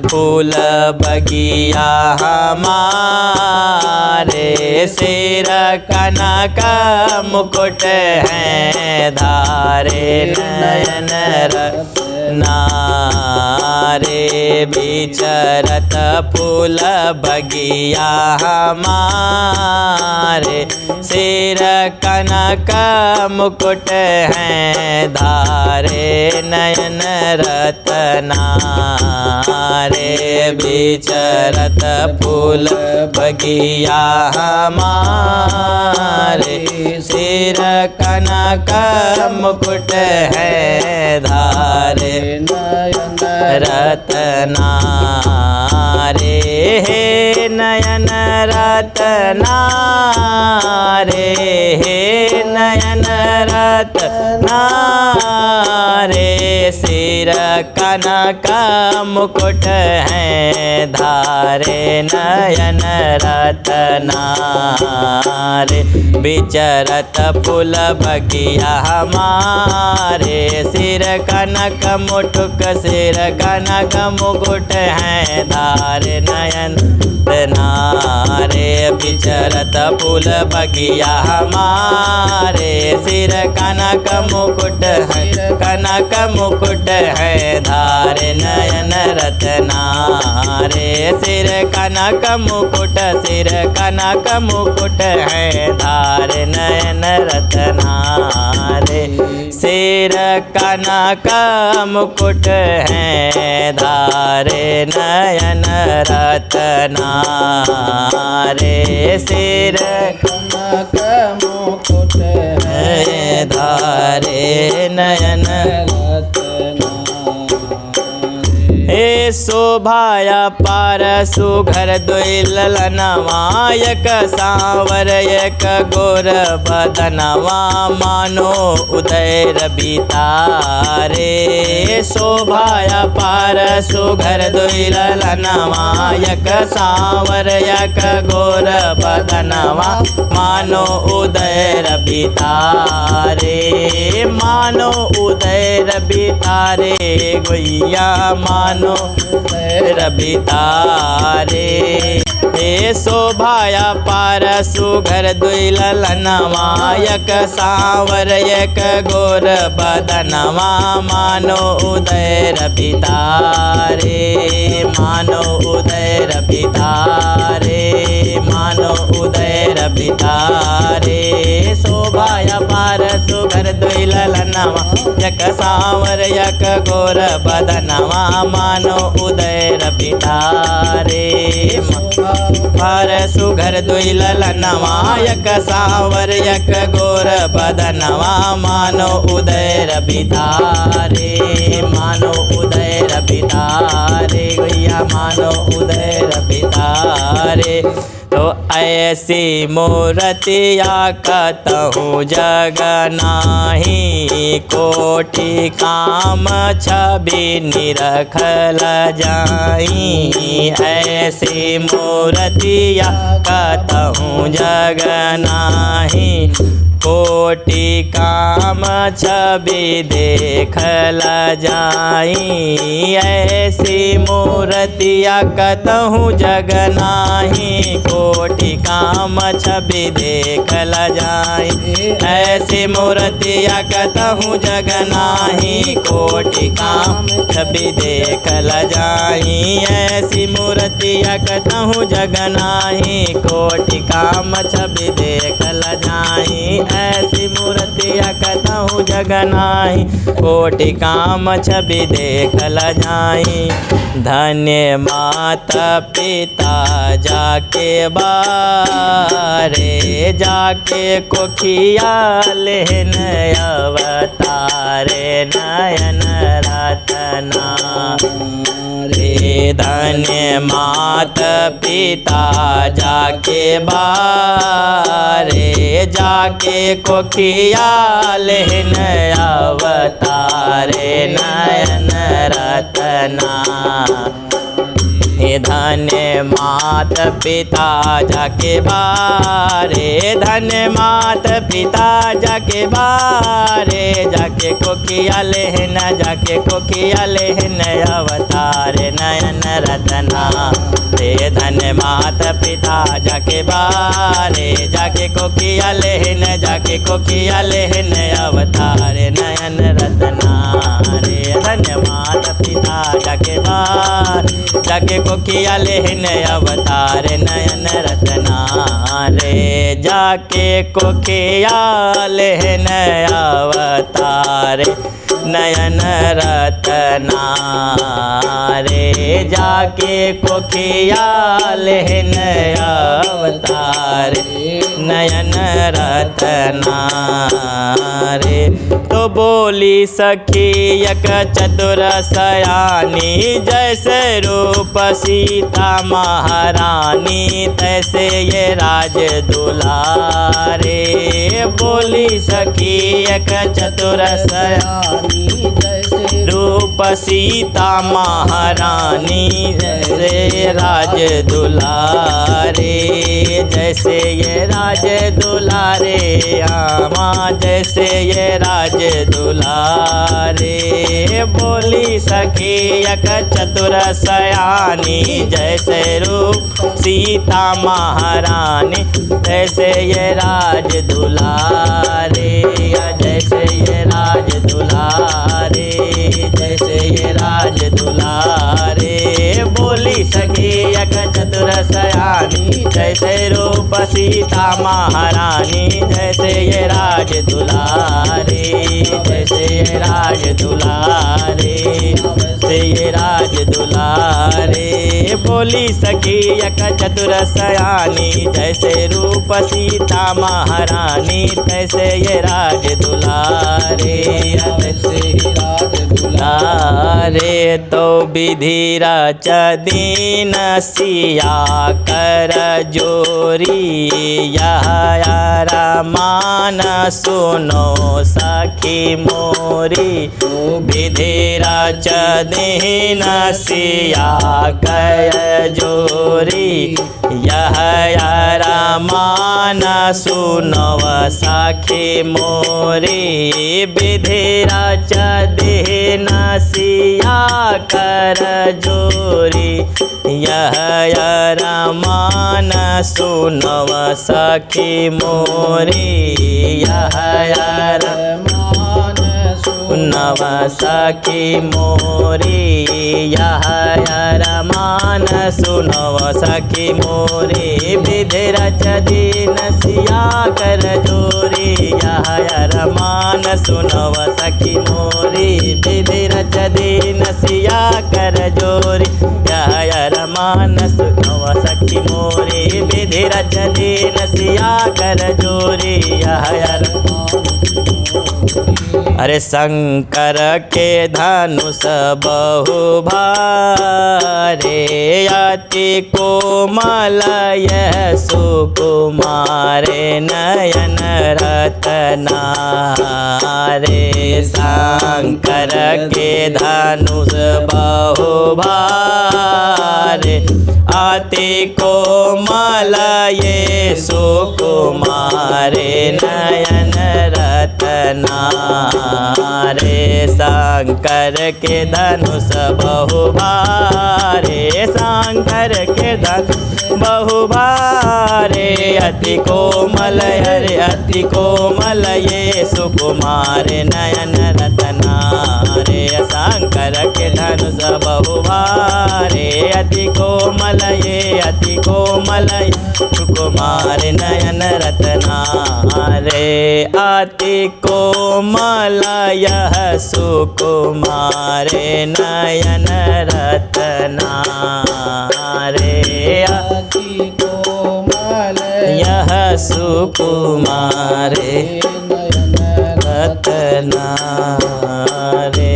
फूल बगिया हमारे, सिर कनक मुकुट हैं धारे, नयन रत्नारे बिचरत फूल बगिया हमारे, सिर कनक मुकुट हैं धारे, नयन रत्नारे बिचरत फूल बगिया हमारे, सिर कनक मुकुट हैं धारे, नयन रत्नारे हे नयन रत्नारे, हे नयन रत्नारे सिर कनक मुकुट हैं धारे, नयन रत्नारे बिचरत फूल बगिया हमारे, सिर कनक मुटुक सिर कनक मुकुट हैं धारे, नयन रत्नारे बिचरत फूल बगिया हमारे, सिर कनक मुकुट है कनक मुकुट है धारे, नयन रत्नारे सिर कनक मुकुट है धारे, नयन रत्नारे सिर कनक मुकुट है धारे, नयन रत्नारे सिर कनक मुकुट है धारे, नयन हे शोभाया पार सुघर दुई ललनवा, एक सांवर एक गोर बदनवा, मानो उदय रवि तारे, शोभाया पार सुघर दुई ललनवा, एक सांवर एक गोर बदनवा, मानो उदय रवि तारे, मानो उदय रवि तारे गोइया, मानो रवि तारे हे शोभाया पार सुघर दुई ललनवा, एक सांवर एक गोर बदनवा, मानो उदय रवि तारे, मानो उदय रवि तारे, मानो उदय रवि तारे शोभाया पार सुघर दुई ललनवा, एक सांवर एक गोर बदनवा, मानो उदय रवि तारे पार सुघर दुई ललनवा, एक सांवर एक गोर बदनवा, मानो उदय रवि तारे, मानो उदय रवि तारे भैया, मानो उदय रवि तारे। तो ऐसी मूर्तिया कतहु जग नाही, कोटि काम छवि निरखल जाई, ऐसी मूर्तिया कतहु जग नाही, कोटि काम छवि देखल जाई, ऐसी मूर्तिया कतहु जग नाही, कोटि काम छवि देखल जाई, ऐसी मूर्तिया कतहु जग नाही, कोटि काम छवि देखल जाई, ऐसी मूर्तिया कतहु जग नाही, कोटि काम छवि देखल जाई, ऐसी मूर्तिया कतहु जग नाही, कोटि काम छवि देखल जाई। धन्य माता पिता जाके बारे, जाके कोखिया लेन अवतारे, नयन रत्ना रे धन्य माता पिता जाके बारे, जाके कोखिया लेन अवतारे, नयन रत्ना हे धन्य मात पिता जाके बारे, धन्य मात पिता जाके बारे, जाके कोकिया लेहन, जाके कोकिया लेहन अवतार नयन रतना रे। धन्य मात पिता जाके बारे, जाके कोकिया लेहन, जाके कोकिया लेहन अवतार नयन रतना रे। धन्य मात पिता जाके बारे, जाके कोकिया लेहन अवतार नयन रतना रे। जाके कोकिया लेहन अवतार नयन रतना रे। जाके कोकिया लेहन अवतार नयन रतना रे। तो बोली सखी एक चतुर सयानी, जैसे रूप सीता महारानी तैसे ये राज दुलारे। बोली सखी एक चतुर सयानी, जैसे रूप सीता महारानी जैसे राज दुलारे, जैसे ये राज दुलारे आमा, जैसे ये राज दुलारे। बोली सखी एक चतुर सयानी, जैसे रूप सीता महारानी जैसे ये राज दुलारे, जैसे ये राज दुलारे, जैसे ये राज दुलारे। बोली सखी एक चतुर सयानी, जैसे रूप सीता महारानी जैसे ये राज दुलारे, जैसे ये राज दुलारे, जैसे ये राज दुलारे। बोली सखी एक चतुर सयानी, जैसे रूप सीता महारानी तैसे ये राज दुलारे, जैसे राज दुलारे। तो विधि रच दीन सिया कर जोरी, यह रमान सुनो सखी मोरी। विधि रच दीन सिया कर जोरी, यह रमान सुनो सखी मोरी। विधि रच दीन सिया कर जोरी, यह रमान सुनव सखी मोरी, यह रमान सुनव सखी मोरी, यह रमान सुनव सखी मोरी। विधि रच दीन सिया कर जोरी, यह रमान सुनव सखी मोरी। विधि रच दीन सिया कर जोरी, यह रमान सुनव सखी मोरी। विधि रच दीन सिया कर जोरी, यह अरे शंकर के धनुष बहु भारे, अति कोमल यह सुकुमारे नयन रतना रे। शंकर के धनुष बहु भारे, अति कोमल ये सुकुमारे नयन रतना रे। शंकर के धनुष बहु भारे, शंकर के धनुष बहु भारे, अति कोमल हरे अति कोमल ये सुकुमार नयन रतना रे। शंकर के धनुष बहु भारे, अति कोमल ये अति कोमल सुकुमार नयन रतना रे। अति कोमल यह सुकुमार नयन रतना रे। अति कोमल यह सुकुमार नयन रतना रे।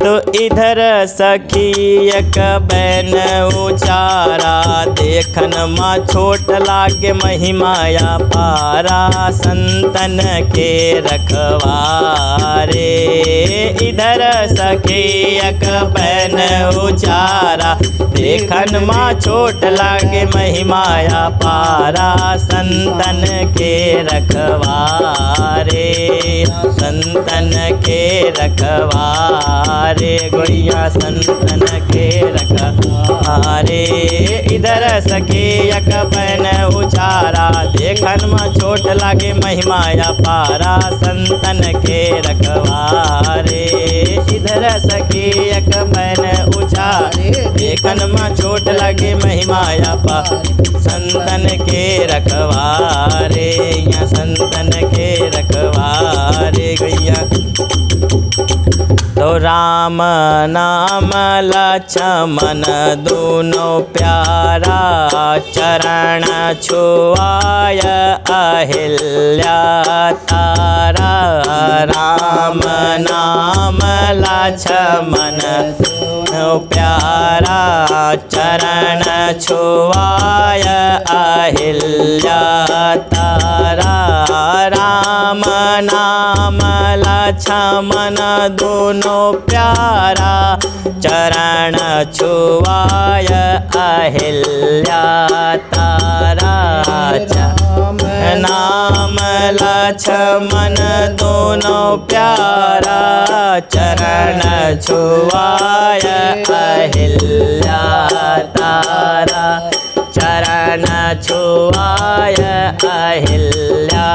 तो इधर सखी एक बैन उचारा, देखन माँ छोट लागे महिमाया पारा, संतन के रखवारे। इधर सखी एक बैन उचारा, देखन माँ छोट लागे महिमाया पारा, संतन के रखवारे, संतन के रखवारे, गोरिया संतन के रखवारे। इधर सखी एक बैन उचारा, देखन माँ छोट लागे महिमाया पारा, संतन के रखवारे। इधर सखी एक बैन उचारे, देखन माँ छोट लागे महिमाया पारा, संतन के रखवारे, या संतन के रखवारे गैया। तो राम नाम लक्ष्मण दोनों प्यारा, चरण छुआय अहिल्या तारा। राम नाम लक्ष्मण दोनों प्यारा, चरण छुआय अहिल्या तारा। राम नाम लक्ष्मण दोनों प्यारा, चरण छुआय अहिल्या तारा। नाम लक्ष्मण दोनों प्यारा, चरण छुआय अहिल्या तारा, चरण छुआय अहिल्या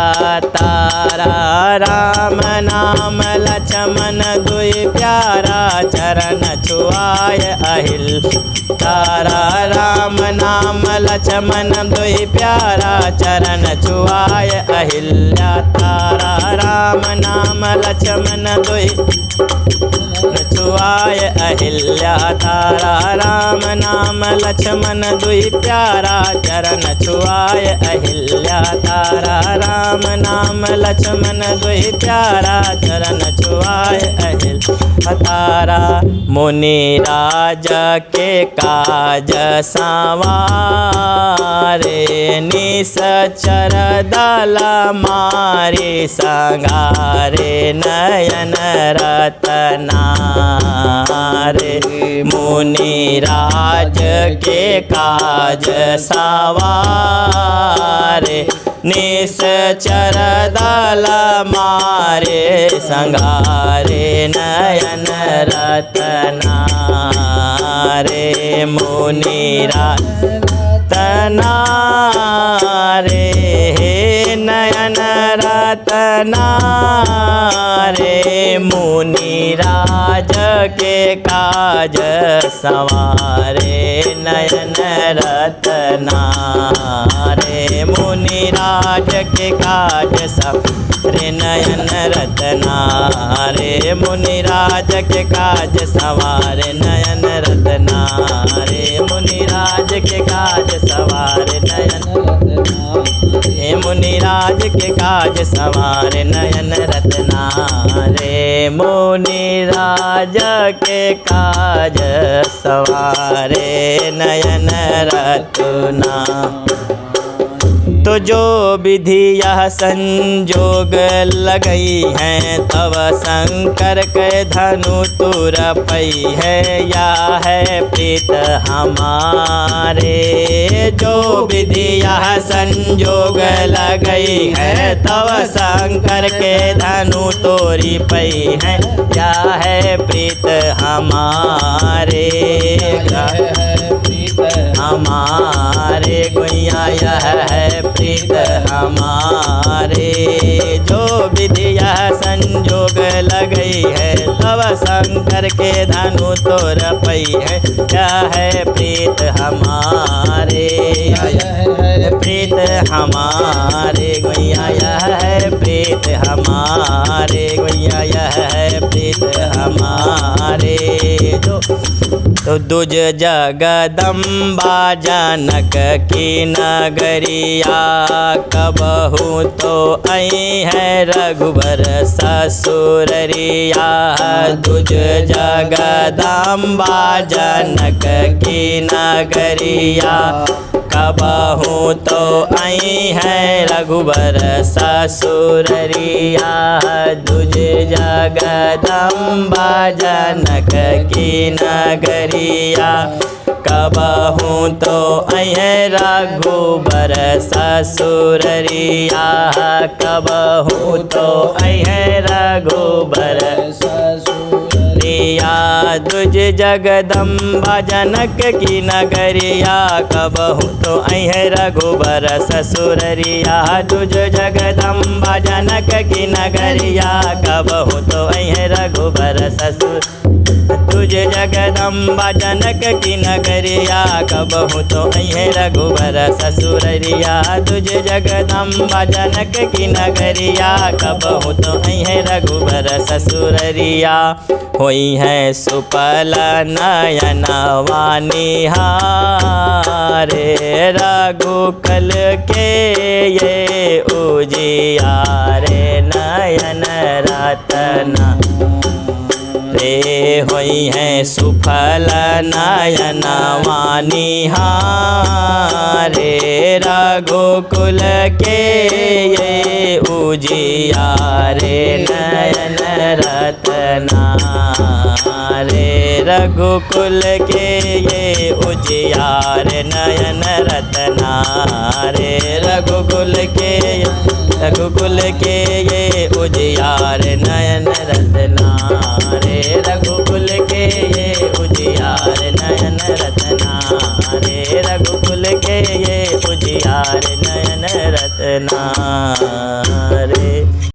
तारा। राम नाम लक्ष्मण दुई प्यारा, चरण छुआय अहिल्या तारा। राम नाम लक्ष्मण दुई प्यारा, चरण छुआय अहिल्या तारा। राम नाम लक्ष्मण दुई छुआय अहिल्या तारा। राम नाम लक्ष्मण दुई प्यारा, चरण छुआय अहिल्या तारा। राम नाम लक्ष्मण दुई प्यारा, चरण छुआय अहिल्या तारा। मुनि राज के काज संवारे, निश्चर दल मारे संगारे, नयन रतनारे। मुनि राज के काज संवारे, निश्चर दल मारे संगारे, नयन रतनारे। मुनि रतनारे, नयन रतनारे। मुनि राज के काज संवारे, नयन रतनारे। मुनि राज के काज संवारे, नयन रतनारे। मुनि राज के काज संवारे, नयन रतनारे। मुनि राज के काज संवारे, नयन रतनारे। मुनि राज के काज संवारे, नयन रतनारे। मुनि राज के काज संवारे, नयन रतना। तो जो विधि यह संजोग लगई है, तब शंकर के धनु तुर पई है, या है प्रीत हमारे। जो विधि यह संजोग लगई है, तब शंकर के धनु तोरी पई है, या है प्रीत हमारे। हमारे गुइया यह है प्रीत हमारे। जो विधि यह संजोग लगई है, तब शंकर के धनु तोर पई है, यह है प्रीत हमारे। प्रीत हमारे गुइया यह है प्रीत हमारे। गुइया यह है प्रीत हमारे। जो तो दुज जगदम्बा जनक की नगरिया कबहू तो आई है रघुबर ससुररिया। दुज जगदम्बा जनक की नगरिया कबहू तो आई है रघुबर ससुररिया। दुज जगदम्बा जनक की नगरिया कबहू तो आई है रघुबर ससुररिया। कबहू तो आई है रघुबर ससुररिया। दुज जगदम्बा जनक की नगरिया कबहू तो आई है रघुबर ससुररिया। दुज जगदम्बा जनक की नगरिया कबहू तो आई है रघुबर ससुर। तुझ जगदम्बा जनक की नगरिया कबहू तो आई है रघुबर ससुररिया। तुझ जगदम्बा जनक की नगरिया कबहू तो आई है रघुबर ससुररिया। होई है सुपल नयन वानिहारे रघुकुल के ये उजियारे नयन रतना रे। होई है सुफल नयन वानिहारे रघुकुल के ये उजियारे नयन रतना रे। रघुकुल के ये उजियार नयन रतना रे। रघुकुल के ये उजियार नयन रतना रे। रघुकुल के ये उजियार नयन रतना रे। रघुकुल के ये उजियार नयन रतना रे।